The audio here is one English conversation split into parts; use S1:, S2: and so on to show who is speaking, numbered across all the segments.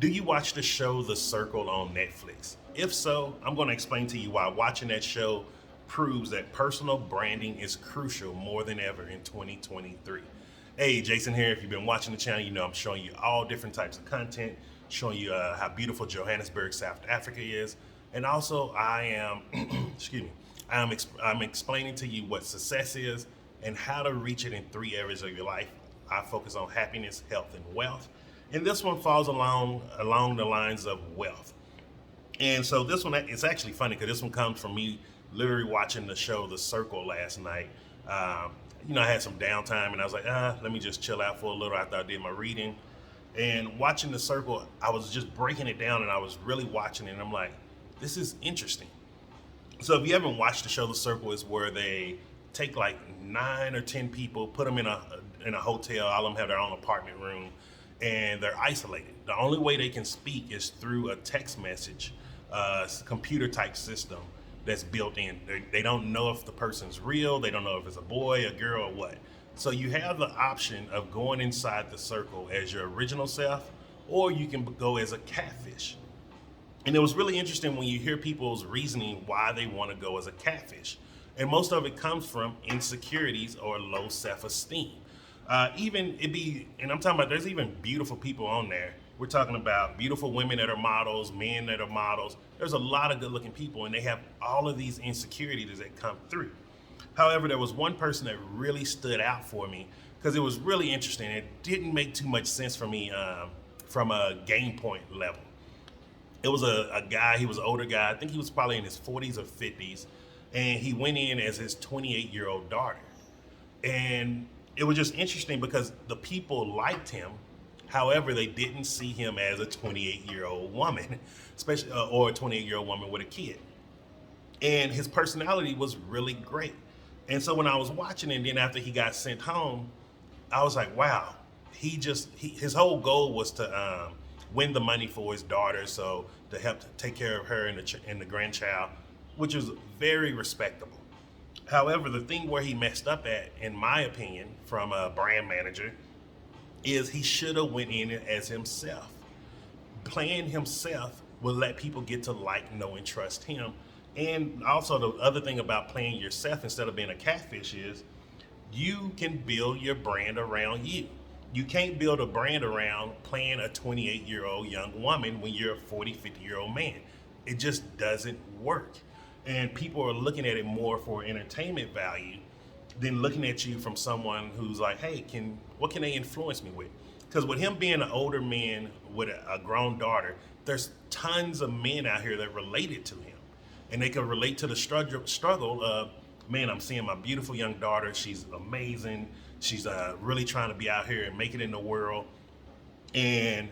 S1: Do you watch the show The Circle on Netflix? If so, I'm going to explain to you why watching that show proves that personal branding is crucial more than ever in 2023. Hey, Jason here. If you've been watching the channel, you know I'm showing you all different types of content, showing you how beautiful Johannesburg, South Africa is. And also, I am, excuse me, I'm explaining to you what success is and how to reach it in three areas of your life. I focus on happiness, health, and wealth. And this one falls along the lines of wealth. And so this one, it's actually funny because this one comes from me literally watching the show The Circle last night. I had some downtime and I was like, let me just chill out for a little after I did my reading. And watching The Circle, I was just breaking it down and I was really watching it and I'm like, this is interesting. So if you haven't watched the show The Circle, it's where they take like 9 or 10 people, put them in a hotel. All of them have their own apartment room, and they're isolated. The only way they can speak is through a text message, computer type system that's built in. They don't know if the person's real. They don't know if it's a boy, a girl, or what. So you have the option of going inside the circle as your original self, or you can go as a catfish. And it was really interesting when you hear people's reasoning why they want to go as a catfish. And most of it comes from insecurities or low self-esteem. And I'm talking about there's even beautiful people on there. We're talking about beautiful women that are models, men that are models. There's a lot of good looking people and they have all of these insecurities that come through. However, there was one person that really stood out for me because it was really interesting. It didn't make too much sense for me from a game point level. It was a guy, he was an older guy. I think he was probably in his 40s or 50s. And he went in as his 28-year-old daughter. And it was just interesting because the people liked him. However, they didn't see him as a 28-year-old woman, especially or a 28-year-old woman with a kid. And his personality was really great. And so when I was watching it, and then after he got sent home, I was like, wow, his whole goal was to win the money for his daughter, so to help to take care of her and the grandchild, which was very respectable. However, the thing where he messed up at, in my opinion, from a brand manager, is he should have went in as himself. Playing himself will let people get to like, know, and trust him. And also the other thing about playing yourself instead of being a catfish is you can build your brand around you. You can't build a brand around playing a 28-year-old young woman when you're a 40, 50-year-old man. It just doesn't work. And people are looking at it more for entertainment value than looking at you from someone who's like, hey, what can they influence me with? Because with him being an older man with a grown daughter, there's tons of men out here that related to him. And they can relate to the struggle of, man, I'm seeing my beautiful young daughter. She's amazing. She's really trying to be out here and make it in the world. And,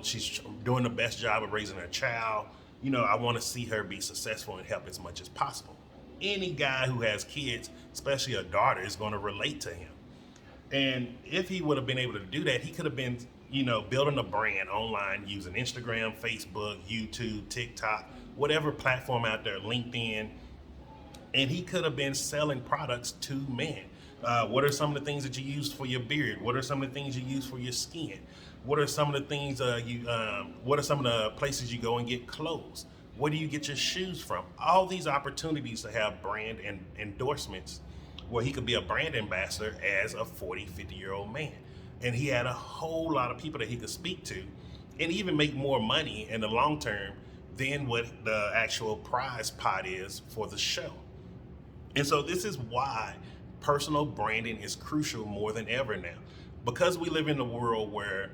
S1: she's doing the best job of raising her child. I want to see her be successful and help as much as possible. Any guy who has kids, especially a daughter, is going to relate to him. And if he would have been able to do that, he could have been, building a brand online using Instagram, Facebook, YouTube, TikTok, whatever platform out there, LinkedIn. And he could have been selling products to men. What are some of the things that you use for your beard? What are some of the things you use for your skin? What are some of the things what are some of the places you go and get clothes? Where do you get your shoes from? All these opportunities to have brand and endorsements where he could be a brand ambassador as a 40, 50-year-old man. And he had a whole lot of people that he could speak to and even make more money in the long term than what the actual prize pot is for the show. And so this is why personal branding is crucial more than ever now. Because we live in a world where,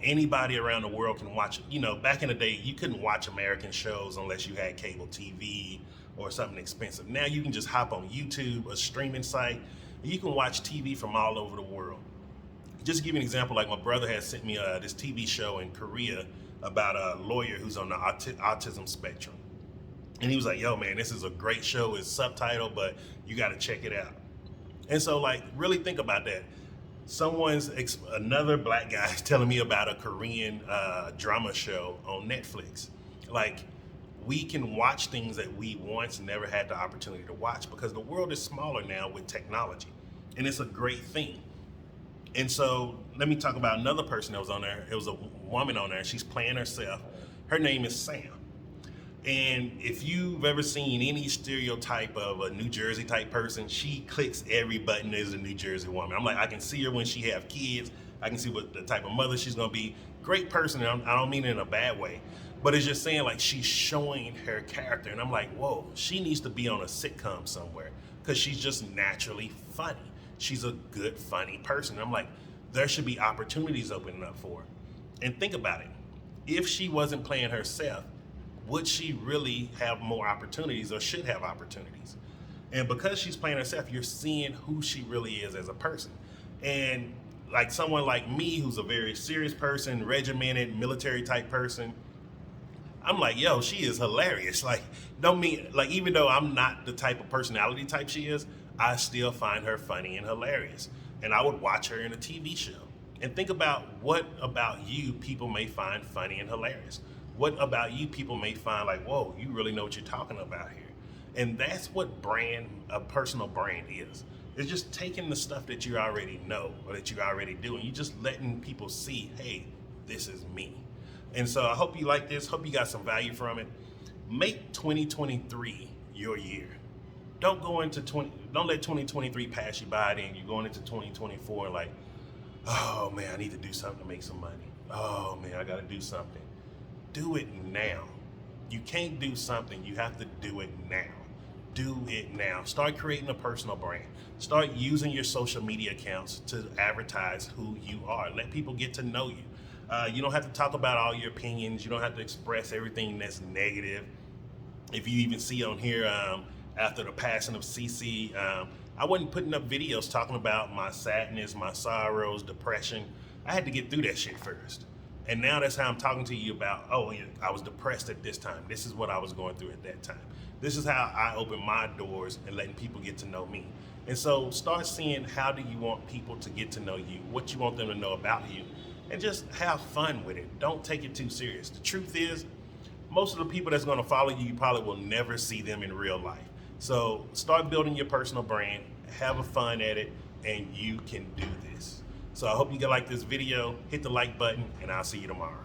S1: anybody around the world can watch, back in the day, you couldn't watch American shows unless you had cable TV or something expensive. Now you can just hop on YouTube, a streaming site, and you can watch TV from all over the world. Just to give you an example, like my brother had sent me this TV show in Korea about a lawyer who's on the autism spectrum. And he was like, yo, man, this is a great show. It's subtitled, but you got to check it out. And so, really think about that. Another black guy is telling me about a Korean drama show on Netflix. We can watch things that we once never had the opportunity to watch because the world is smaller now with technology. And it's a great thing. And so let me talk about another person that was on there. It was a woman on there. She's playing herself. Her name is Sam. And if you've ever seen any stereotype of a New Jersey type person, she clicks every button as a New Jersey woman. I'm like, I can see her when she have kids. I can see what the type of mother she's gonna be. Great person. And I don't mean it in a bad way, but it's just saying like she's showing her character. And I'm like, whoa, she needs to be on a sitcom somewhere because she's just naturally funny. She's a good, funny person. And I'm like, there should be opportunities opening up for her. And think about it. If she wasn't playing herself, would she really have more opportunities or should have opportunities? And because she's playing herself, you're seeing who she really is as a person. And like someone like me, who's a very serious person, regimented, military type person, I'm like, yo, she is hilarious. Like, don't mean, like, even though I'm not the type of personality type she is, I still find her funny and hilarious. And I would watch her in a TV show. And think about what about you people may find funny and hilarious. What about you people may find like, whoa, you really know what you're talking about here. And that's what a personal brand is. It's just taking the stuff that you already know or that you already do, and you just letting people see, hey, this is me. And so I hope you like this. Hope you got some value from it. Make 2023 your year. Don't let 2023 pass you by. Then you're going into 2024 and like, oh man, I need to do something to make some money. Oh man, I got to do something. Do it now. You can't do something, you have to do it now. Do it now. Start creating a personal brand. Start using your social media accounts to advertise who you are. Let people get to know you. You don't have to talk about all your opinions. You don't have to express everything that's negative. If you even see on here, after the passing of CC, I wasn't putting up videos talking about my sadness, my sorrows, depression. I had to get through that shit first. And now that's how I'm talking to you about, oh, yeah, I was depressed at this time. This is what I was going through at that time. This is how I open my doors and letting people get to know me. And so start seeing how do you want people to get to know you, what you want them to know about you, and just have fun with it. Don't take it too serious. The truth is, most of the people that's going to follow you, you probably will never see them in real life. So start building your personal brand, have a fun at it, and you can do this. So I hope you like this video. Hit the like button, and I'll see you tomorrow.